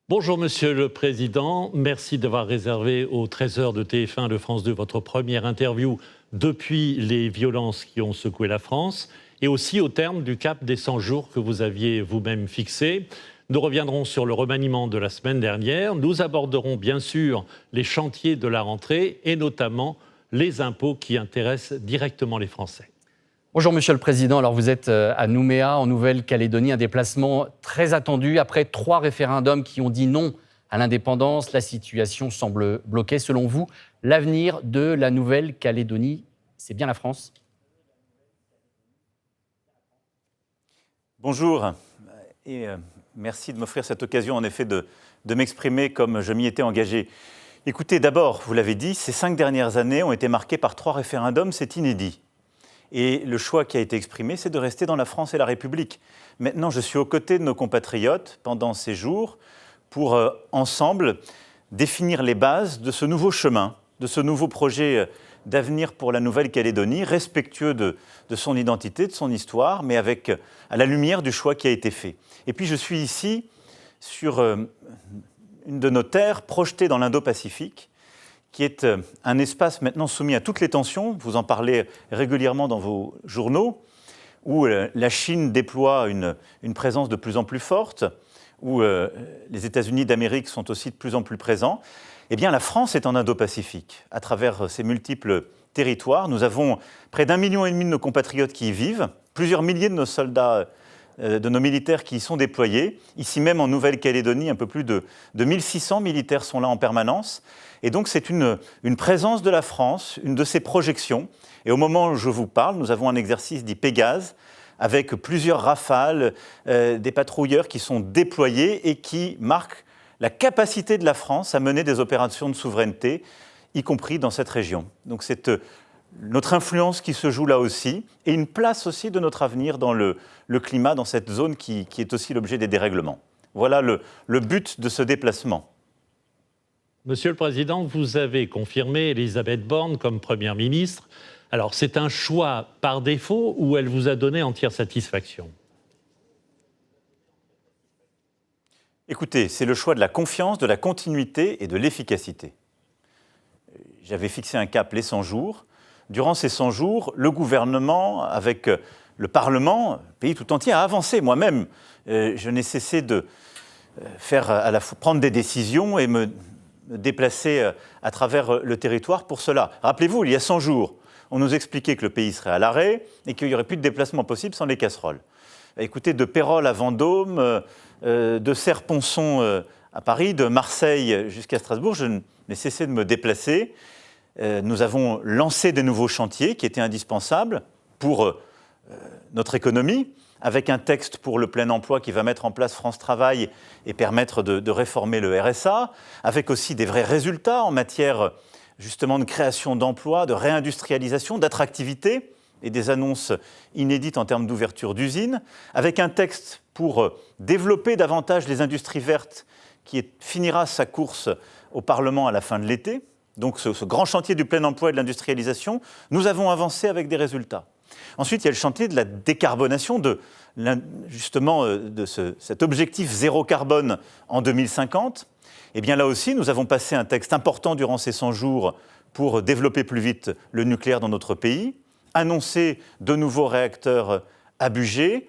Bonjour Monsieur le Président, merci d'avoir réservé aux 13h de TF1 de France 2 votre première interview depuis les violences qui ont secoué la France et aussi au terme du cap des 100 jours que vous aviez vous-même fixé. Nous reviendrons sur le remaniement de la semaine dernière, nous aborderons bien sûr les chantiers de la rentrée et notamment les impôts qui intéressent directement les Français. Bonjour Monsieur le Président, alors vous êtes à Nouméa, en Nouvelle-Calédonie, un déplacement très attendu. Après 3 référendums qui ont dit non à l'indépendance, la situation semble bloquée. Selon vous, l'avenir de la Nouvelle-Calédonie, c'est bien la France ? Bonjour et merci de m'offrir cette occasion en effet de m'exprimer comme je m'y étais engagé. Écoutez, d'abord, vous l'avez dit, ces 5 dernières années ont été marquées par 3 référendums, c'est inédit. Et le choix qui a été exprimé, c'est de rester dans la France et la République. Maintenant, je suis aux côtés de nos compatriotes pendant ces jours pour, ensemble, définir les bases de ce nouveau chemin, de ce nouveau projet d'avenir pour la Nouvelle-Calédonie, respectueux de son identité, de son histoire, mais à la lumière du choix qui a été fait. Et puis, je suis ici sur une de nos terres projetée dans l'Indo-Pacifique, qui est un espace maintenant soumis à toutes les tensions, vous en parlez régulièrement dans vos journaux, où la Chine déploie une présence de plus en plus forte, où les États-Unis d'Amérique sont aussi de plus en plus présents. Eh bien, la France est en Indo-Pacifique. À travers ses multiples territoires, nous avons près d'1,5 million de nos compatriotes qui y vivent, plusieurs milliers de nos soldats, de nos militaires qui y sont déployés. Ici même en Nouvelle-Calédonie, un peu plus de 1600 militaires sont là en permanence. Et donc c'est une présence de la France, une de ses projections. Et au moment où je vous parle, nous avons un exercice dit Pégase, avec plusieurs rafales, des patrouilleurs qui sont déployés et qui marquent la capacité de la France à mener des opérations de souveraineté, y compris dans cette région. Donc c'est notre influence qui se joue là aussi, et une place aussi de notre avenir dans le climat, dans cette zone qui est aussi l'objet des dérèglements. Voilà le but de ce déplacement. Monsieur le Président, vous avez confirmé Elisabeth Borne comme Première ministre. Alors, c'est un choix par défaut ou elle vous a donné entière satisfaction ? Écoutez, c'est le choix de la confiance, de la continuité et de l'efficacité. J'avais fixé un cap les 100 jours. Durant ces 100 jours, le gouvernement, avec le Parlement, le pays tout entier, a avancé. Moi-même, je n'ai cessé de prendre des décisions et me déplacer à travers le territoire pour cela. Rappelez-vous, il y a 100 jours, on nous expliquait que le pays serait à l'arrêt et qu'il n'y aurait plus de déplacement possible sans les casseroles. Écoutez, de Pérols à Vendôme, de Serre-Ponçon à Paris, de Marseille jusqu'à Strasbourg, je n'ai cessé de me déplacer. Nous avons lancé des nouveaux chantiers qui étaient indispensables pour notre économie, avec un texte pour le plein emploi qui va mettre en place France Travail et permettre de réformer le RSA, avec aussi des vrais résultats en matière justement de création d'emplois, de réindustrialisation, d'attractivité et des annonces inédites en termes d'ouverture d'usines, avec un texte pour développer davantage les industries vertes qui finira sa course au Parlement à la fin de l'été. Donc ce grand chantier du plein emploi et de l'industrialisation, nous avons avancé avec des résultats. Ensuite, il y a le chantier de la décarbonation, justement de cet objectif zéro carbone en 2050. Et bien là aussi, nous avons passé un texte important durant ces 100 jours pour développer plus vite le nucléaire dans notre pays, annoncer de nouveaux réacteurs à budget,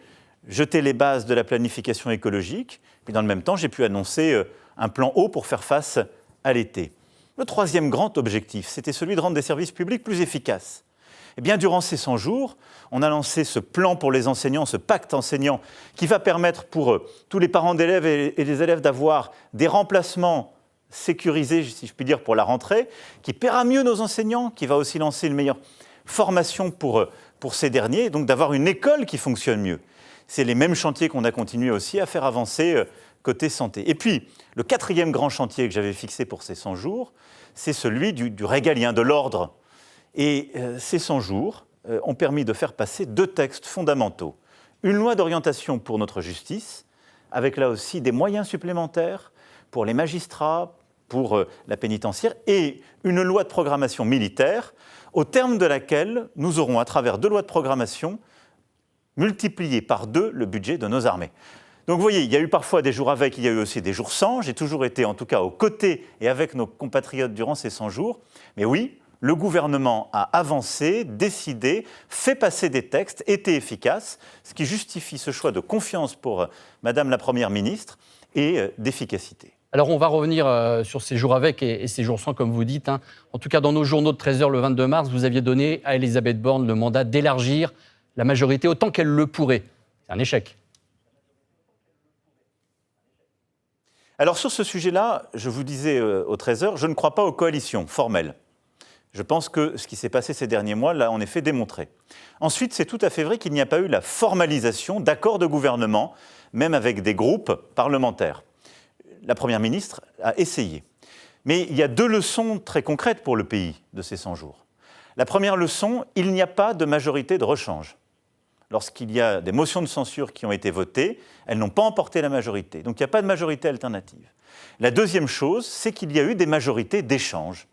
jeter les bases de la planification écologique. Puis dans le même temps, j'ai pu annoncer un plan eau pour faire face à l'été. Le troisième grand objectif, c'était celui de rendre des services publics plus efficaces. Eh bien, durant ces 100 jours, on a lancé ce plan pour les enseignants, ce pacte enseignant, qui va permettre pour tous les parents d'élèves et les élèves d'avoir des remplacements sécurisés, si je puis dire, pour la rentrée, qui paiera mieux nos enseignants, qui va aussi lancer une meilleure formation pour ces derniers, et donc d'avoir une école qui fonctionne mieux. C'est les mêmes chantiers qu'on a continué aussi à faire avancer côté santé. Et puis, le 4e grand chantier que j'avais fixé pour ces 100 jours, c'est celui du régalien, de l'ordre. Et ces 100 jours ont permis de faire passer 2 textes fondamentaux. Une loi d'orientation pour notre justice, avec là aussi des moyens supplémentaires pour les magistrats, pour la pénitentiaire, et une loi de programmation militaire, au terme de laquelle nous aurons, à travers 2 lois de programmation, multiplié par 2 le budget de nos armées. Donc vous voyez, il y a eu parfois des jours avec, il y a eu aussi des jours sans. J'ai toujours été en tout cas aux côtés et avec nos compatriotes durant ces 100 jours. Mais oui, le gouvernement a avancé, décidé, fait passer des textes, été efficace, ce qui justifie ce choix de confiance pour Madame la Première ministre et d'efficacité. Alors on va revenir sur ces jours avec et ces jours sans, comme vous dites. Hein. En tout cas, dans nos journaux de 13h le 22 mars, vous aviez donné à Elisabeth Borne le mandat d'élargir la majorité autant qu'elle le pourrait. C'est un échec. Alors sur ce sujet-là, je vous disais au 13h, je ne crois pas aux coalitions formelles. Je pense que ce qui s'est passé ces derniers mois l'a en effet démontré. Ensuite, c'est tout à fait vrai qu'il n'y a pas eu la formalisation d'accords de gouvernement, même avec des groupes parlementaires. La Première ministre a essayé. Mais il y a 2 leçons très concrètes pour le pays de ces 100 jours. La première leçon, il n'y a pas de majorité de rechange. Lorsqu'il y a des motions de censure qui ont été votées, elles n'ont pas emporté la majorité. Donc il n'y a pas de majorité alternative. La deuxième chose, c'est qu'il y a eu des majorités d'échange.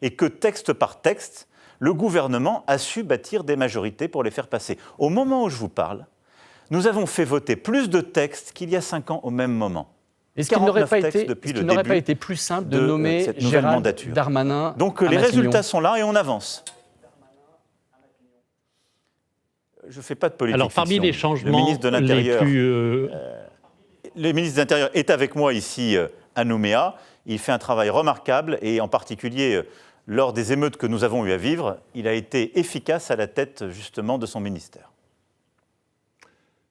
Et que texte par texte, le gouvernement a su bâtir des majorités pour les faire passer. Au moment où je vous parle, nous avons fait voter plus de textes qu'il y a 5 ans au même moment. Est-ce qu'il n'aurait pas été plus simple de nommer Gérald Darmanin? Donc les résultats sont là et on avance. Je ne fais pas de politique. Alors parmi fiction. les changements le ministre de l'Intérieur, les plus... le ministre de l'Intérieur est avec moi ici à Nouméa. Il fait un travail remarquable et en particulier lors des émeutes que nous avons eu à vivre, il a été efficace à la tête justement de son ministère.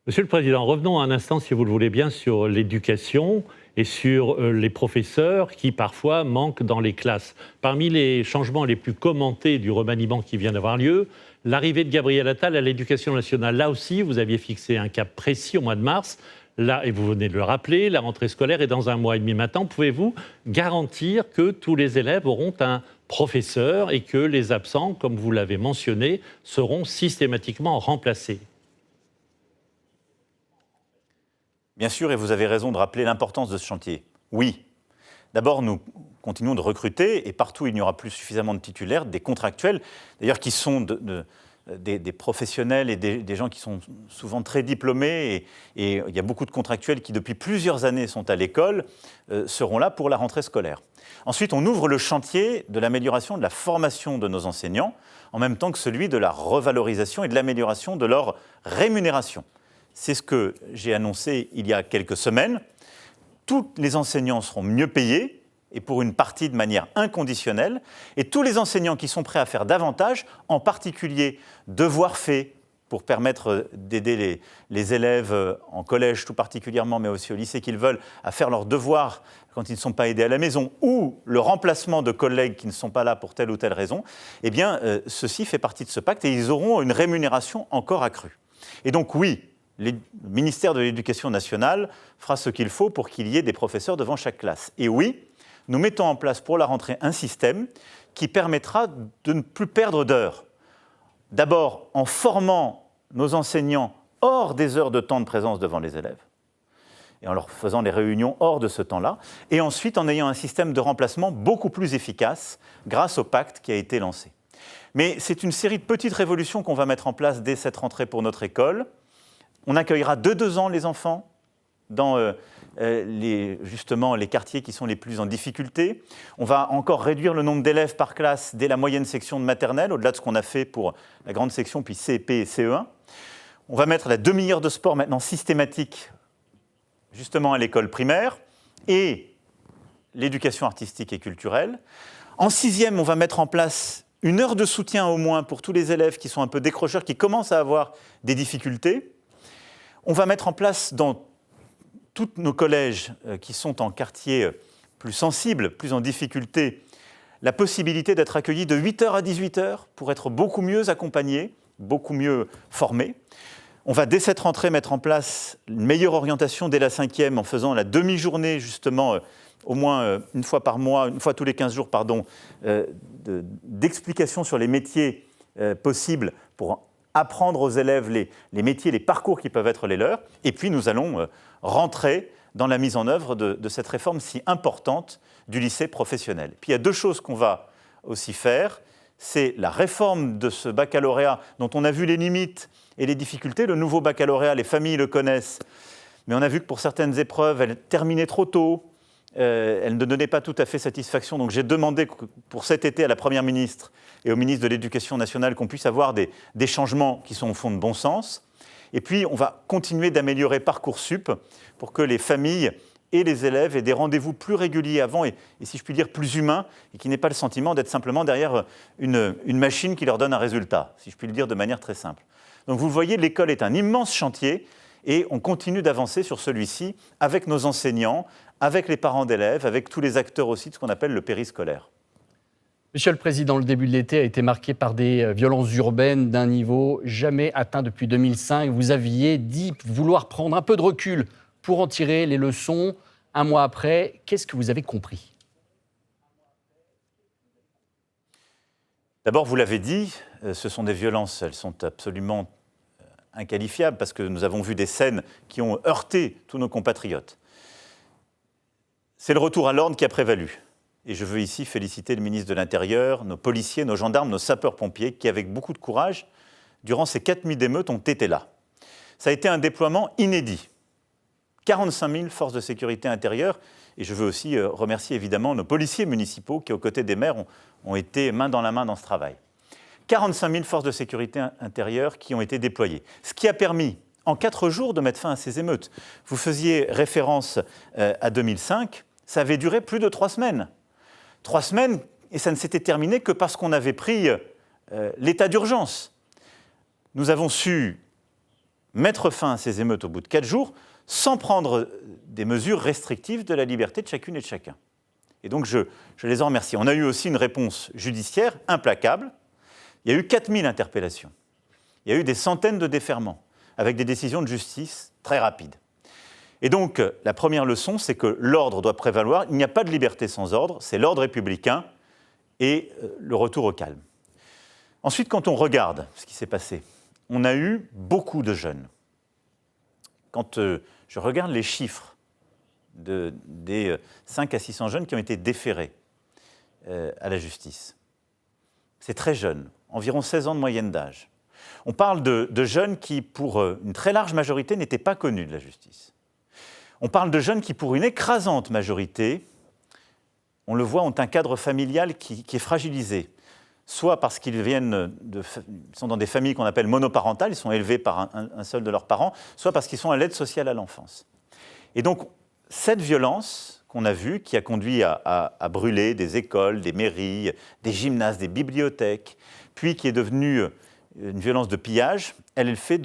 Monsieur le Président, revenons un instant, si vous le voulez bien, sur l'éducation et sur les professeurs qui parfois manquent dans les classes. Parmi les changements les plus commentés du remaniement qui vient d'avoir lieu, l'arrivée de Gabriel Attal à l'Éducation nationale. Là aussi, vous aviez fixé un cap précis au mois de mars. Là, et vous venez de le rappeler, la rentrée scolaire est dans 1 mois et demi maintenant. Pouvez-vous garantir que tous les élèves auront un professeur et que les absents, comme vous l'avez mentionné, seront systématiquement remplacés? Bien sûr, et vous avez raison de rappeler l'importance de ce chantier. Oui. D'abord, nous continuons de recruter, et partout où il n'y aura plus suffisamment de titulaires, des contractuels, d'ailleurs qui sont des professionnels et des gens qui sont souvent très diplômés, et il y a beaucoup de contractuels qui, depuis plusieurs années, sont à l'école, seront là pour la rentrée scolaire. Ensuite, on ouvre le chantier de l'amélioration de la formation de nos enseignants, en même temps que celui de la revalorisation et de l'amélioration de leur rémunération. C'est ce que j'ai annoncé il y a quelques semaines. Tous les enseignants seront mieux payés, et pour une partie de manière inconditionnelle, et tous les enseignants qui sont prêts à faire davantage, en particulier devoirs faits, pour permettre d'aider les élèves en collège tout particulièrement, mais aussi au lycée qu'ils veulent, à faire leurs devoirs quand ils ne sont pas aidés à la maison, ou le remplacement de collègues qui ne sont pas là pour telle ou telle raison, eh bien, ceci fait partie de ce pacte, et ils auront une rémunération encore accrue. Et donc oui, le ministère de l'Éducation nationale fera ce qu'il faut pour qu'il y ait des professeurs devant chaque classe. Et oui, nous mettons en place pour la rentrée un système qui permettra de ne plus perdre d'heures. D'abord, en formant nos enseignants hors des heures de temps de présence devant les élèves, et en leur faisant des réunions hors de ce temps-là, et ensuite en ayant un système de remplacement beaucoup plus efficace grâce au pacte qui a été lancé. Mais c'est une série de petites révolutions qu'on va mettre en place dès cette rentrée pour notre école. On accueillera de 2 ans les enfants dans justement les quartiers qui sont les plus en difficulté. On va encore réduire le nombre d'élèves par classe dès la moyenne section de maternelle, au-delà de ce qu'on a fait pour la grande section, puis CP et CE1. On va mettre la demi-heure de sport maintenant systématique justement à l'école primaire et l'éducation artistique et culturelle. En 6e, on va mettre en place 1 heure de soutien au moins pour tous les élèves qui sont un peu décrocheurs, qui commencent à avoir des difficultés. On va mettre en place dans tous nos collèges qui sont en quartier plus sensibles, plus en difficulté, la possibilité d'être accueillis de 8h à 18h pour être beaucoup mieux accompagnés, beaucoup mieux formés. On va dès cette rentrée mettre en place une meilleure orientation dès la 5e en faisant la demi-journée justement au moins 1 fois par mois, 1 fois tous les 15 jours, d'explications sur les métiers possibles pour apprendre aux élèves les métiers, les parcours qui peuvent être les leurs. Et puis nous allons rentrer dans la mise en œuvre de cette réforme si importante du lycée professionnel. Puis il y a 2 choses qu'on va aussi faire. C'est la réforme de ce baccalauréat dont on a vu les limites et les difficultés. Le nouveau baccalauréat, les familles le connaissent, mais on a vu que pour certaines épreuves, elles terminaient trop tôt, elles ne donnaient pas tout à fait satisfaction. Donc j'ai demandé pour cet été à la Première ministre et au ministre de l'Éducation nationale qu'on puisse avoir des changements qui sont au fond de bon sens. Et puis on va continuer d'améliorer Parcoursup pour que les familles et les élèves aient des rendez-vous plus réguliers avant et si je puis dire plus humains et qui n'aient pas le sentiment d'être simplement derrière une machine qui leur donne un résultat, si je puis le dire de manière très simple. Donc vous le voyez, l'école est un immense chantier et on continue d'avancer sur celui-ci avec nos enseignants, avec les parents d'élèves, avec tous les acteurs aussi de ce qu'on appelle le périscolaire. Monsieur le Président, le début de l'été a été marqué par des violences urbaines d'un niveau jamais atteint depuis 2005. Vous aviez dit vouloir prendre un peu de recul pour en tirer les leçons. Un mois après, qu'est-ce que vous avez compris ? D'abord, vous l'avez dit, ce sont des violences, elles sont absolument inqualifiables parce que nous avons vu des scènes qui ont heurté tous nos compatriotes. C'est le retour à l'ordre qui a prévalu. Et je veux ici féliciter le ministre de l'Intérieur, nos policiers, nos gendarmes, nos sapeurs-pompiers qui, avec beaucoup de courage, durant ces 4 nuits d'émeutes, ont été là. Ça a été un déploiement inédit. 45 000 forces de sécurité intérieure. Et je veux aussi remercier évidemment nos policiers municipaux qui, aux côtés des maires, ont été main dans la main dans ce travail. 45 000 forces de sécurité intérieure qui ont été déployées. Ce qui a permis, en 4 jours, de mettre fin à ces émeutes. Vous faisiez référence à 2005. Ça avait duré plus de 3 semaines. 3 semaines, et ça ne s'était terminé que parce qu'on avait pris l'état d'urgence. Nous avons su mettre fin à ces émeutes au bout de 4 jours sans prendre des mesures restrictives de la liberté de chacune et de chacun. Et donc je les en remercie. On a eu aussi une réponse judiciaire implacable. Il y a eu 4000 interpellations. Il y a eu des centaines de déferrements avec des décisions de justice très rapides. Et donc, la première leçon, c'est que l'ordre doit prévaloir. Il n'y a pas de liberté sans ordre, c'est l'ordre républicain et le retour au calme. Ensuite, quand on regarde ce qui s'est passé, on a eu beaucoup de jeunes. Quand je regarde les chiffres des 5 à 600 jeunes qui ont été déférés à la justice, c'est très jeune, environ 16 ans de moyenne d'âge. On parle de jeunes qui, pour une très large majorité, n'étaient pas connus de la justice. On parle de jeunes qui, pour une écrasante majorité, on le voit, ont un cadre familial qui est fragilisé. Soit parce qu'ils sont dans des familles qu'on appelle monoparentales, ils sont élevés par un seul de leurs parents, soit parce qu'ils sont à l'aide sociale à l'enfance. Et donc, cette violence qu'on a vue, qui a conduit à brûler des écoles, des mairies, des gymnases, des bibliothèques, puis qui est devenue une violence de pillage, elle est le fait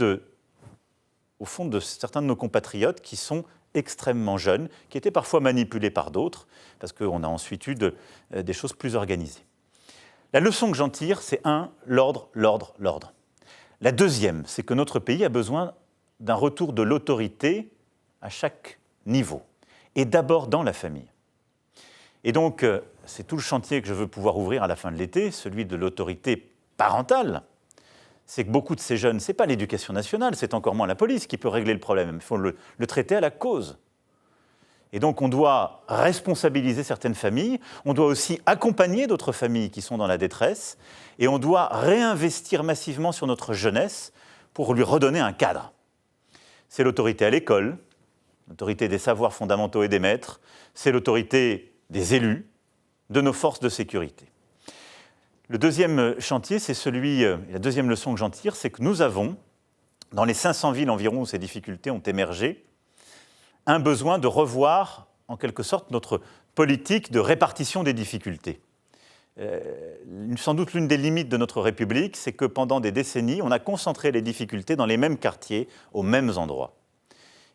au fond de certains de nos compatriotes qui sont extrêmement jeunes, qui étaient parfois manipulés par d'autres, parce qu'on a ensuite eu des choses plus organisées. La leçon que j'en tire, c'est l'ordre. La deuxième, c'est que notre pays a besoin d'un retour de l'autorité à chaque niveau, et d'abord dans la famille. Et donc, c'est tout le chantier que je veux pouvoir ouvrir à la fin de l'été, celui de l'autorité parentale. C'est que beaucoup de ces jeunes, ce n'est pas l'éducation nationale, c'est encore moins la police qui peut régler le problème. Il faut le traiter à la cause. Et donc on doit responsabiliser certaines familles, on doit aussi accompagner d'autres familles qui sont dans la détresse, et on doit réinvestir massivement sur notre jeunesse pour lui redonner un cadre. C'est l'autorité à l'école, l'autorité des savoirs fondamentaux et des maîtres, c'est l'autorité des élus, de nos forces de sécurité. Le deuxième chantier, la deuxième leçon que j'en tire, c'est que nous avons, dans les 500 villes environ où ces difficultés ont émergé, un besoin de revoir, en quelque sorte, notre politique de répartition des difficultés. Sans doute l'une des limites de notre République, c'est que pendant des décennies, on a concentré les difficultés dans les mêmes quartiers, aux mêmes endroits.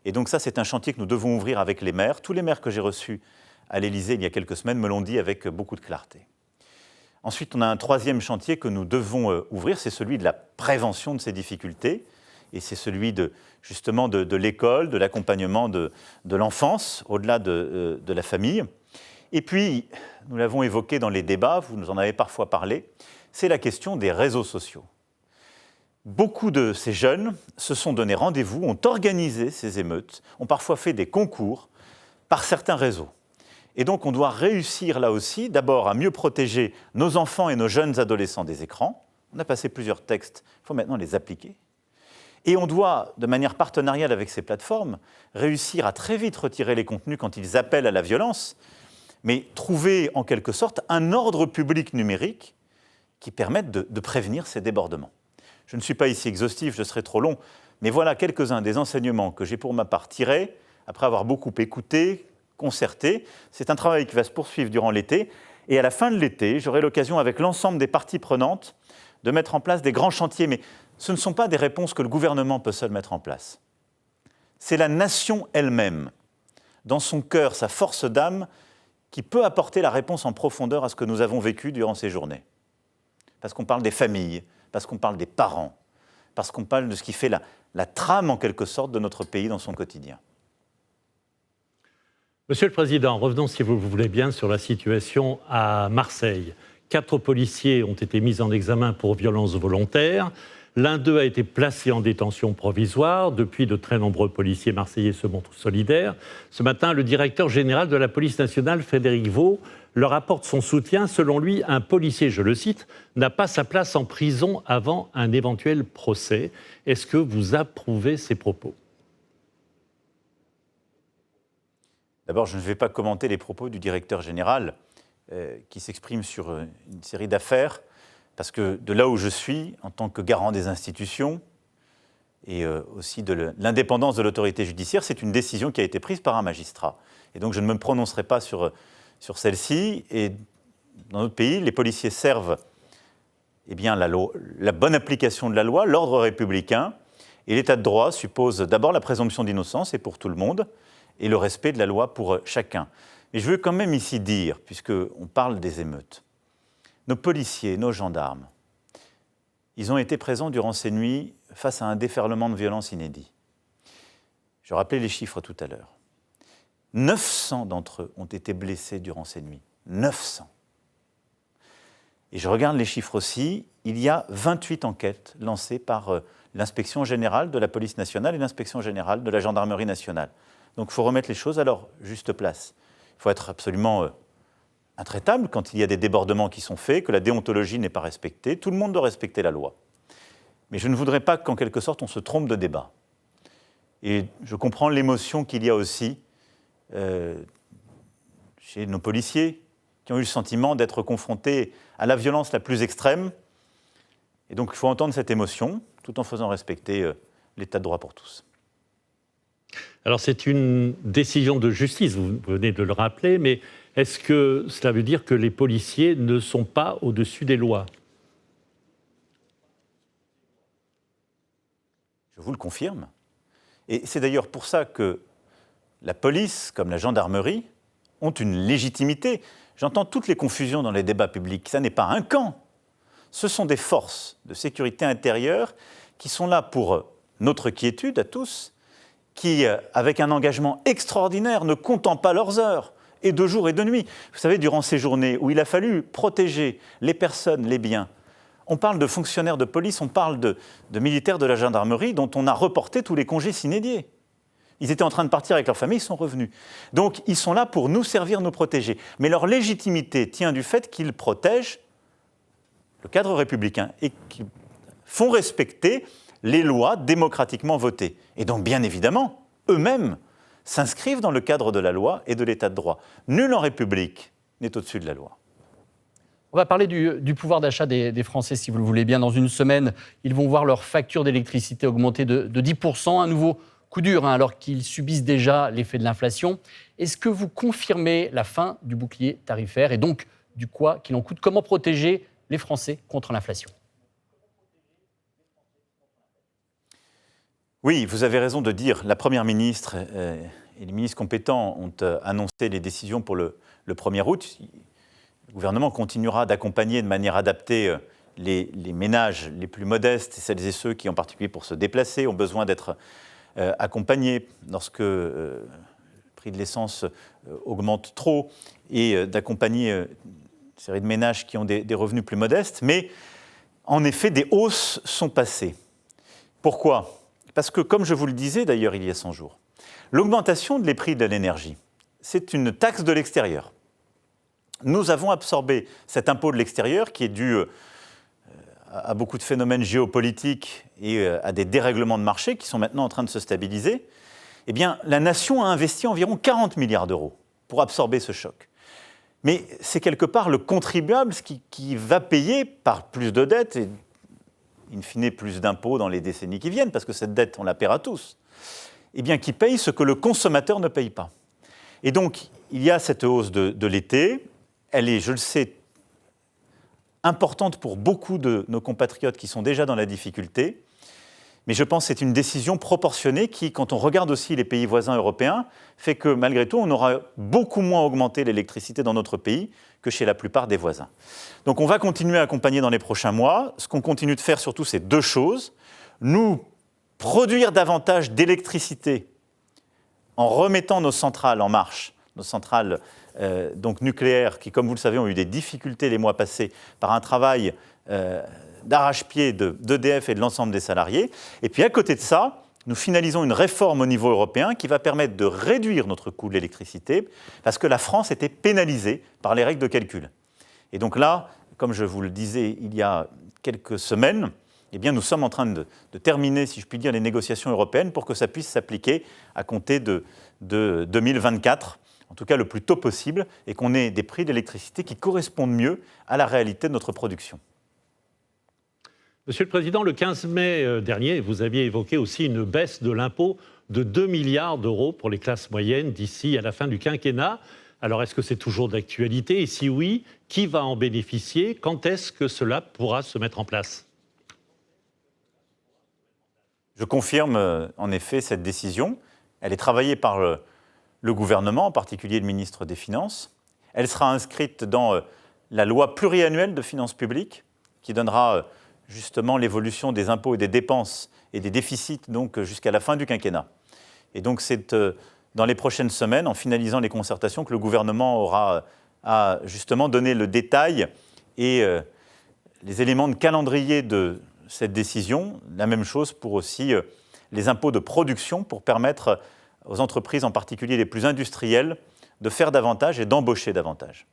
Et donc ça, c'est un chantier que nous devons ouvrir avec les maires. Tous les maires que j'ai reçus à l'Élysée il y a quelques semaines me l'ont dit avec beaucoup de clarté. Ensuite, on a un troisième chantier que nous devons ouvrir, c'est celui de la prévention de ces difficultés. Et c'est celui justement de l'école, de l'accompagnement de l'enfance, au-delà de la famille. Et puis, nous l'avons évoqué dans les débats, vous nous en avez parfois parlé, c'est la question des réseaux sociaux. Beaucoup de ces jeunes se sont donné rendez-vous, ont organisé ces émeutes, ont parfois fait des concours par certains réseaux. Et donc, on doit réussir là aussi, d'abord, à mieux protéger nos enfants et nos jeunes adolescents des écrans. On a passé plusieurs textes, il faut maintenant les appliquer. Et on doit, de manière partenariale avec ces plateformes, réussir à très vite retirer les contenus quand ils appellent à la violence, mais trouver en quelque sorte un ordre public numérique qui permette de prévenir ces débordements. Je ne suis pas ici exhaustif, je serai trop long, mais voilà quelques-uns des enseignements que j'ai pour ma part tirés, après avoir beaucoup écouté, concerté. C'est un travail qui va se poursuivre durant l'été, et à la fin de l'été, j'aurai l'occasion avec l'ensemble des parties prenantes de mettre en place des grands chantiers, mais ce ne sont pas des réponses que le gouvernement peut seul mettre en place. C'est la nation elle-même, dans son cœur, sa force d'âme, qui peut apporter la réponse en profondeur à ce que nous avons vécu durant ces journées. Parce qu'on parle des familles, parce qu'on parle des parents, parce qu'on parle de ce qui fait la trame, en quelque sorte, de notre pays dans son quotidien. Monsieur le Président, revenons, si vous le voulez bien, sur la situation à Marseille. 4 policiers ont été mis en examen pour violences volontaires. L'un d'eux a été placé en détention provisoire. Depuis, de très nombreux policiers marseillais se montrent solidaires. Ce matin, le directeur général de la police nationale, Frédéric Veaux, leur apporte son soutien. Selon lui, un policier, je le cite, n'a pas sa place en prison avant un éventuel procès. Est-ce que vous approuvez ces propos ? D'abord, je ne vais pas commenter les propos du directeur général qui s'exprime sur une série d'affaires, parce que de là où je suis, en tant que garant des institutions et aussi de l'indépendance de l'autorité judiciaire, c'est une décision qui a été prise par un magistrat. Et donc je ne me prononcerai pas sur celle-ci. Et dans notre pays, les policiers servent bien, la bonne application de la loi, l'ordre républicain, et l'état de droit suppose d'abord la présomption d'innocence, et pour tout le monde, et le respect de la loi pour chacun. Mais je veux quand même ici dire, puisqu'on parle des émeutes, nos policiers, nos gendarmes, ils ont été présents durant ces nuits face à un déferlement de violence inédit. Je rappelais les chiffres tout à l'heure. 900 d'entre eux ont été blessés durant ces nuits. 900. Et je regarde les chiffres aussi, il y a 28 enquêtes lancées par l'inspection générale de la police nationale et l'inspection générale de la gendarmerie nationale. Donc il faut remettre les choses à leur juste place. Il faut être absolument intraitable quand il y a des débordements qui sont faits, que la déontologie n'est pas respectée. Tout le monde doit respecter la loi. Mais je ne voudrais pas qu'en quelque sorte on se trompe de débat. Et je comprends l'émotion qu'il y a aussi chez nos policiers qui ont eu le sentiment d'être confrontés à la violence la plus extrême. Et donc il faut entendre cette émotion tout en faisant respecter l'état de droit pour tous. Alors c'est une décision de justice, vous venez de le rappeler, mais est-ce que cela veut dire que les policiers ne sont pas au-dessus des lois ? Je vous le confirme. Et c'est d'ailleurs pour ça que la police, comme la gendarmerie, ont une légitimité. J'entends toutes les confusions dans les débats publics. Ça n'est pas un camp. Ce sont des forces de sécurité intérieure qui sont là pour notre quiétude à tous, qui, avec un engagement extraordinaire, ne comptent pas leurs heures, et de jour et de nuit. Vous savez, durant ces journées où il a fallu protéger les personnes, les biens, on parle de fonctionnaires de police, on parle de militaires de la gendarmerie dont on a reporté tous les congés sine-die. Ils étaient en train de partir avec leur famille, ils sont revenus. Donc, ils sont là pour nous servir, nous protéger. Mais leur légitimité tient du fait qu'ils protègent le cadre républicain et qu'ils font respecter les lois démocratiquement votées. Et donc, bien évidemment, eux-mêmes s'inscrivent dans le cadre de la loi et de l'état de droit. Nul en République n'est au-dessus de la loi. On va parler du pouvoir d'achat des Français, si vous le voulez bien. Dans une semaine, ils vont voir leur facture d'électricité augmenter de 10%, un nouveau coup dur, alors qu'ils subissent déjà l'effet de l'inflation. Est-ce que vous confirmez la fin du bouclier tarifaire et donc du quoi qu'il en coûte ? Comment protéger les Français contre l'inflation ? Oui, vous avez raison de dire, la Première ministre et les ministres compétents ont annoncé les décisions pour le 1er août. Le gouvernement continuera d'accompagner de manière adaptée les ménages les plus modestes et celles et ceux qui, en particulier pour se déplacer, ont besoin d'être accompagnés lorsque le prix de l'essence augmente trop et d'accompagner une série de ménages qui ont des revenus plus modestes. Mais en effet, des hausses sont passées. Pourquoi ? Parce que, comme je vous le disais d'ailleurs il y a 100 jours, l'augmentation des prix de l'énergie, c'est une taxe de l'extérieur. Nous avons absorbé cet impôt de l'extérieur qui est dû à beaucoup de phénomènes géopolitiques et à des dérèglements de marché qui sont maintenant en train de se stabiliser, eh bien, la nation a investi environ 40 milliards d'euros pour absorber ce choc. Mais c'est quelque part le contribuable qui va payer par plus de dettes et, in fine, plus d'impôts dans les décennies qui viennent, parce que cette dette, on la paiera tous, eh bien, qui paye ce que le consommateur ne paye pas. Et donc, il y a cette hausse de l'été. Elle est, je le sais, importante pour beaucoup de nos compatriotes qui sont déjà dans la difficulté. Mais je pense que c'est une décision proportionnée qui, quand on regarde aussi les pays voisins européens, fait que malgré tout, on aura beaucoup moins augmenté l'électricité dans notre pays que chez la plupart des voisins. Donc on va continuer à accompagner dans les prochains mois. Ce qu'on continue de faire surtout, c'est deux choses. Nous, produire davantage d'électricité en remettant nos centrales en marche, nos centrales donc nucléaires qui, comme vous le savez, ont eu des difficultés les mois passés par un travail d'arrache-pied d'EDF et de l'ensemble des salariés. Et puis à côté de ça, nous finalisons une réforme au niveau européen qui va permettre de réduire notre coût de l'électricité parce que la France était pénalisée par les règles de calcul. Et donc là, comme je vous le disais il y a quelques semaines, eh bien, nous sommes en train de terminer, si je puis dire, les négociations européennes pour que ça puisse s'appliquer à compter de 2024, en tout cas le plus tôt possible, et qu'on ait des prix d'électricité qui correspondent mieux à la réalité de notre production. Monsieur le Président, le 15 mai dernier, vous aviez évoqué aussi une baisse de l'impôt de 2 milliards d'euros pour les classes moyennes d'ici à la fin du quinquennat. Alors, est-ce que c'est toujours d'actualité? Et si oui, qui va en bénéficier? Quand est-ce que cela pourra se mettre en place? Je confirme en effet cette décision. Elle est travaillée par le gouvernement, en particulier le ministre des Finances. Elle sera inscrite dans la loi pluriannuelle de finances publiques qui donnera justement l'évolution des impôts et des dépenses et des déficits donc jusqu'à la fin du quinquennat. Et donc c'est dans les prochaines semaines, en finalisant les concertations, que le gouvernement aura à justement donner le détail et les éléments de calendrier de cette décision. La même chose pour aussi les impôts de production pour permettre aux entreprises, en particulier les plus industrielles, de faire davantage et d'embaucher davantage.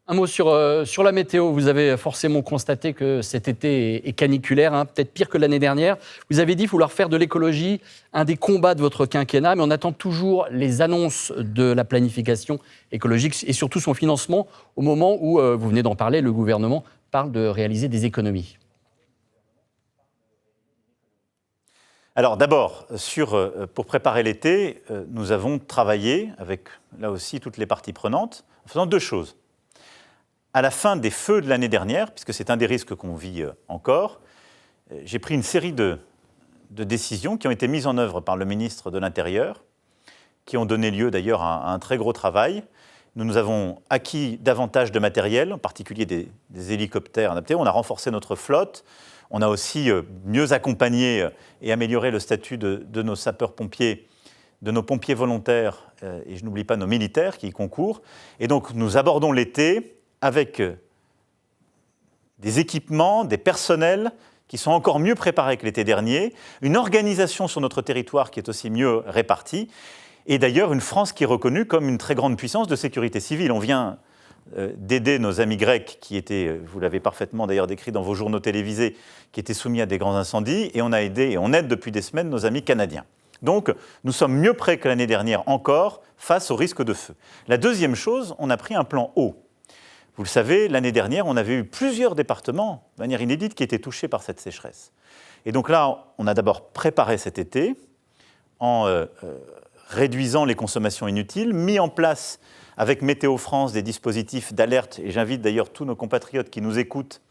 Un mot sur la météo. Vous avez forcément constaté que cet été est caniculaire, peut-être pire que l'année dernière. Vous avez dit vouloir faire de l'écologie un des combats de votre quinquennat, mais on attend toujours les annonces de la planification écologique et surtout son financement au moment où, vous venez d'en parler, le gouvernement parle de réaliser des économies. Alors d'abord, pour préparer l'été, nous avons travaillé avec, là aussi, toutes les parties prenantes, en faisant deux choses. À la fin des feux de l'année dernière, puisque c'est un des risques qu'on vit encore, j'ai pris une série de décisions qui ont été mises en œuvre par le ministre de l'Intérieur, qui ont donné lieu d'ailleurs à un très gros travail. Nous avons acquis davantage de matériel, en particulier des hélicoptères adaptés. On a renforcé notre flotte. On a aussi mieux accompagné et amélioré le statut de nos sapeurs-pompiers, de nos pompiers volontaires, et je n'oublie pas nos militaires qui y concourent. Et donc nous abordons l'été avec des équipements, des personnels qui sont encore mieux préparés que l'été dernier, une organisation sur notre territoire qui est aussi mieux répartie, et d'ailleurs une France qui est reconnue comme une très grande puissance de sécurité civile. On vient d'aider nos amis grecs qui étaient, vous l'avez parfaitement d'ailleurs décrit dans vos journaux télévisés, qui étaient soumis à des grands incendies, et on a aidé et on aide depuis des semaines nos amis canadiens. Donc nous sommes mieux prêts que l'année dernière encore face au risque de feu. La deuxième chose, on a pris un plan eau. Vous le savez, l'année dernière, on avait eu plusieurs départements, de manière inédite, qui étaient touchés par cette sécheresse. Et donc là, on a d'abord préparé cet été en réduisant les consommations inutiles, mis en place avec Météo France des dispositifs d'alerte, et j'invite d'ailleurs tous nos compatriotes qui nous écoutent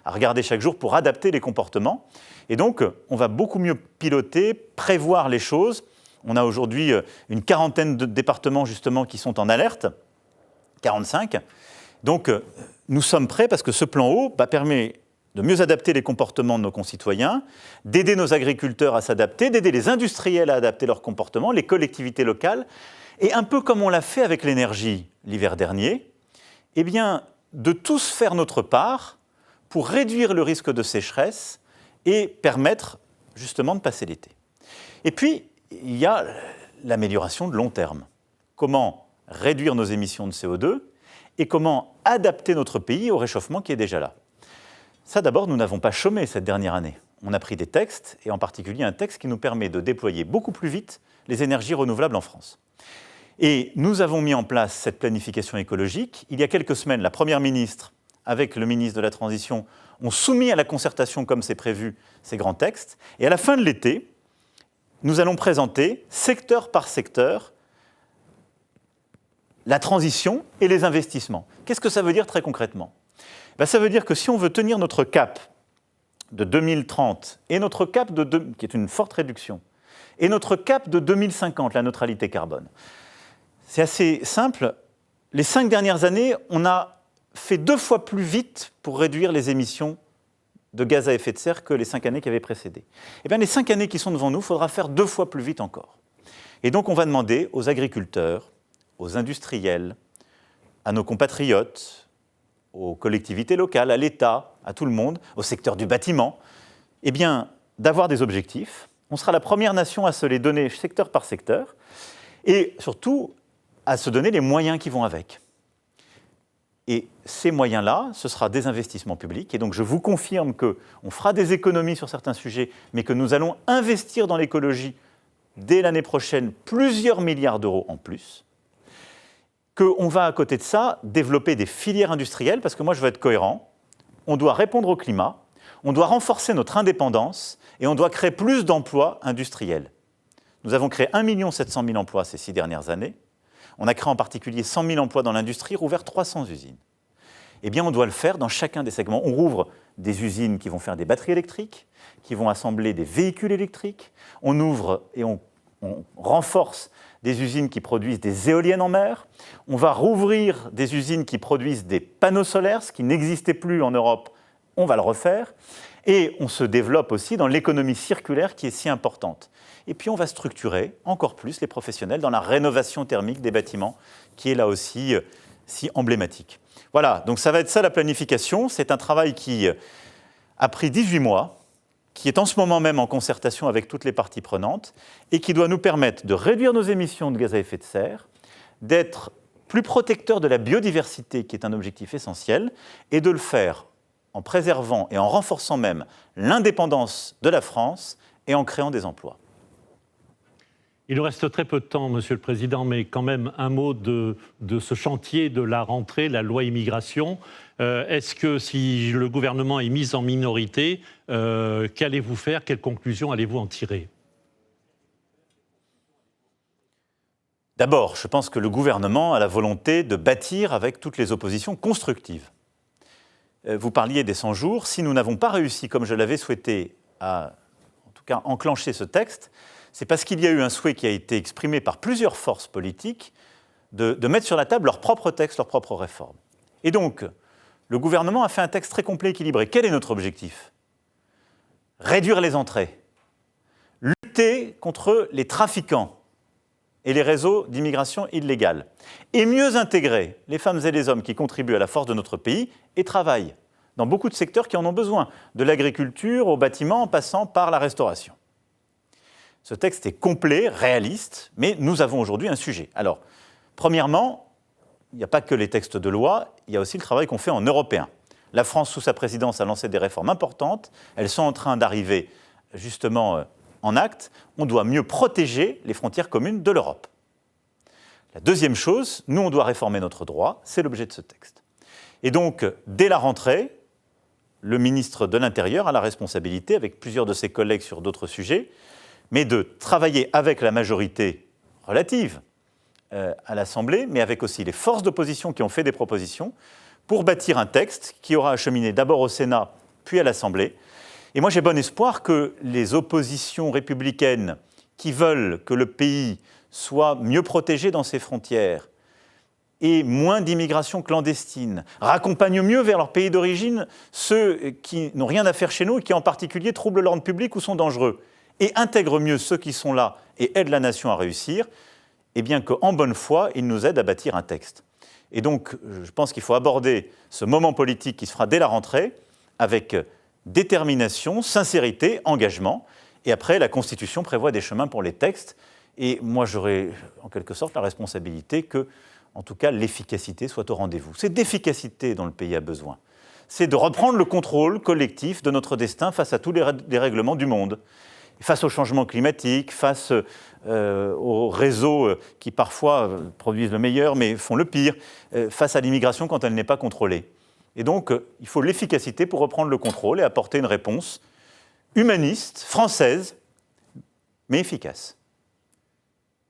à regarder chaque jour pour adapter les comportements. Et donc, on va beaucoup mieux piloter, prévoir les choses. On a aujourd'hui une quarantaine de départements justement qui sont en alerte, 45. Donc, nous sommes prêts parce que ce plan eau permet de mieux adapter les comportements de nos concitoyens, d'aider nos agriculteurs à s'adapter, d'aider les industriels à adapter leurs comportements, les collectivités locales, et un peu comme on l'a fait avec l'énergie l'hiver dernier, eh bien, de tous faire notre part pour réduire le risque de sécheresse et permettre justement de passer l'été. Et puis, il y a l'amélioration de long terme. Comment réduire nos émissions de CO2 et comment adapter notre pays au réchauffement qui est déjà là. Ça, d'abord, nous n'avons pas chômé cette dernière année. On a pris des textes, et en particulier un texte qui nous permet de déployer beaucoup plus vite les énergies renouvelables en France. Et nous avons mis en place cette planification écologique. Il y a quelques semaines, la Première ministre, avec le ministre de la Transition, ont soumis à la concertation, comme c'est prévu, ces grands textes. Et à la fin de l'été, nous allons présenter, secteur par secteur, la transition et les investissements. Qu'est-ce que ça veut dire très concrètement ? Ça veut dire que si on veut tenir notre cap de 2030 et notre cap qui est une forte réduction, et notre cap de 2050, la neutralité carbone, c'est assez simple. Les 5 dernières années, on a fait 2 fois plus vite pour réduire les émissions de gaz à effet de serre que les 5 années qui avaient précédé. Eh bien, les 5 années qui sont devant nous, il faudra faire 2 fois plus vite encore. Et donc, on va demander aux agriculteurs, aux industriels, à nos compatriotes, aux collectivités locales, à l'État, à tout le monde, au secteur du bâtiment, eh bien, d'avoir des objectifs. On sera la première nation à se les donner secteur par secteur et surtout à se donner les moyens qui vont avec. Et ces moyens-là, ce sera des investissements publics. Et donc, je vous confirme qu'on fera des économies sur certains sujets, mais que nous allons investir dans l'écologie dès l'année prochaine plusieurs milliards d'euros en plus. Qu'on va, à côté de ça, développer des filières industrielles, parce que moi, je veux être cohérent. On doit répondre au climat, on doit renforcer notre indépendance et on doit créer plus d'emplois industriels. Nous avons créé 1 700 000 emplois ces 6 dernières années. On a créé en particulier 100 000 emplois dans l'industrie, rouvert 300 usines. Eh bien, on doit le faire dans chacun des segments. On rouvre des usines qui vont faire des batteries électriques, qui vont assembler des véhicules électriques. On ouvre et on renforce des usines qui produisent des éoliennes en mer. On va rouvrir des usines qui produisent des panneaux solaires, ce qui n'existait plus en Europe. On va le refaire. Et on se développe aussi dans l'économie circulaire qui est si importante. Et puis on va structurer encore plus les professionnels dans la rénovation thermique des bâtiments, qui est là aussi si emblématique. Voilà, donc ça va être ça la planification. C'est un travail qui a pris 18 mois, qui est en ce moment même en concertation avec toutes les parties prenantes, et qui doit nous permettre de réduire nos émissions de gaz à effet de serre, d'être plus protecteurs de la biodiversité, qui est un objectif essentiel, et de le faire en préservant et en renforçant même l'indépendance de la France et en créant des emplois. Il nous reste très peu de temps, Monsieur le Président, mais quand même un mot de ce chantier de la rentrée, la loi immigration. Est-ce que si le gouvernement est mis en minorité, qu'allez-vous faire? Quelles conclusions allez-vous en tirer? D'abord, je pense que le gouvernement a la volonté de bâtir avec toutes les oppositions constructives. Vous parliez des 100 jours. Si nous n'avons pas réussi, comme je l'avais souhaité, à en tout cas enclencher ce texte, c'est parce qu'il y a eu un souhait qui a été exprimé par plusieurs forces politiques de mettre sur la table leur propre texte, leur propre réforme. Et donc, le gouvernement a fait un texte très complet, équilibré. Quel est notre objectif? Réduire les entrées, lutter contre les trafiquants et les réseaux d'immigration illégale, et mieux intégrer les femmes et les hommes qui contribuent à la force de notre pays et travaillent dans beaucoup de secteurs qui en ont besoin, de l'agriculture au bâtiment en passant par la restauration. Ce texte est complet, réaliste, mais nous avons aujourd'hui un sujet. Alors, premièrement, il n'y a pas que les textes de loi, il y a aussi le travail qu'on fait en européen. La France, sous sa présidence, a lancé des réformes importantes. Elles sont en train d'arriver, justement, en acte. On doit mieux protéger les frontières communes de l'Europe. La deuxième chose, nous, on doit réformer notre droit. C'est l'objet de ce texte. Et donc, dès la rentrée, le ministre de l'Intérieur a la responsabilité, avec plusieurs de ses collègues sur d'autres sujets, mais de travailler avec la majorité relative à l'Assemblée, mais avec aussi les forces d'opposition qui ont fait des propositions, pour bâtir un texte qui aura acheminé d'abord au Sénat, puis à l'Assemblée. Et moi, j'ai bon espoir que les oppositions républicaines qui veulent que le pays soit mieux protégé dans ses frontières et moins d'immigration clandestine, raccompagnent mieux vers leur pays d'origine ceux qui n'ont rien à faire chez nous et qui en particulier troublent l'ordre public ou sont dangereux, et intègrent mieux ceux qui sont là et aident la nation à réussir, et bien qu'en bonne foi, ils nous aident à bâtir un texte. Et donc, je pense qu'il faut aborder ce moment politique qui se fera dès la rentrée avec détermination, sincérité, engagement. Et après, la Constitution prévoit des chemins pour les textes. Et moi, j'aurai en quelque sorte la responsabilité que, en tout cas, l'efficacité soit au rendez-vous. C'est d'efficacité dont le pays a besoin. c'est de reprendre le contrôle collectif de notre destin face à tous les dérèglements du monde. Face au changement climatique, face aux réseaux qui parfois produisent le meilleur mais font le pire, face à l'immigration quand elle n'est pas contrôlée. Et donc, il faut l'efficacité pour reprendre le contrôle et apporter une réponse humaniste, française, mais efficace.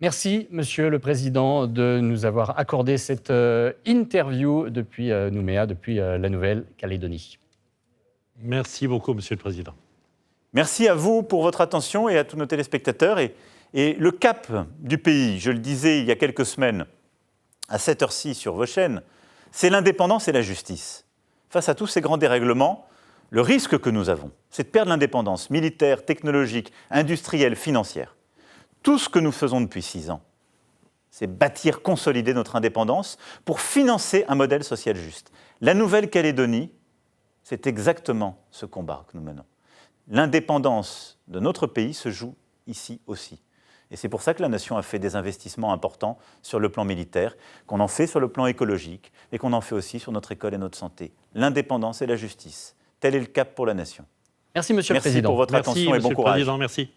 Merci, Monsieur le Président, de nous avoir accordé cette interview depuis Nouméa, depuis la Nouvelle-Calédonie. Merci beaucoup, Monsieur le Président. Merci à vous pour votre attention et à tous nos téléspectateurs. Et le cap du pays, je le disais il y a quelques semaines, à cette heure-ci sur vos chaînes, c'est l'indépendance et la justice. Face à tous ces grands dérèglements, le risque que nous avons, c'est de perdre l'indépendance militaire, technologique, industrielle, financière. Tout ce que nous faisons depuis 6 ans, c'est bâtir, consolider notre indépendance pour financer un modèle social juste. La Nouvelle-Calédonie, c'est exactement ce combat que nous menons. L'indépendance de notre pays se joue ici aussi. Et c'est pour ça que la nation a fait des investissements importants sur le plan militaire, qu'on en fait sur le plan écologique et qu'on en fait aussi sur notre école et notre santé. L'indépendance et la justice, tel est le cap pour la nation. Merci, Monsieur le Président. Merci pour votre attention et bon courage. Président, merci.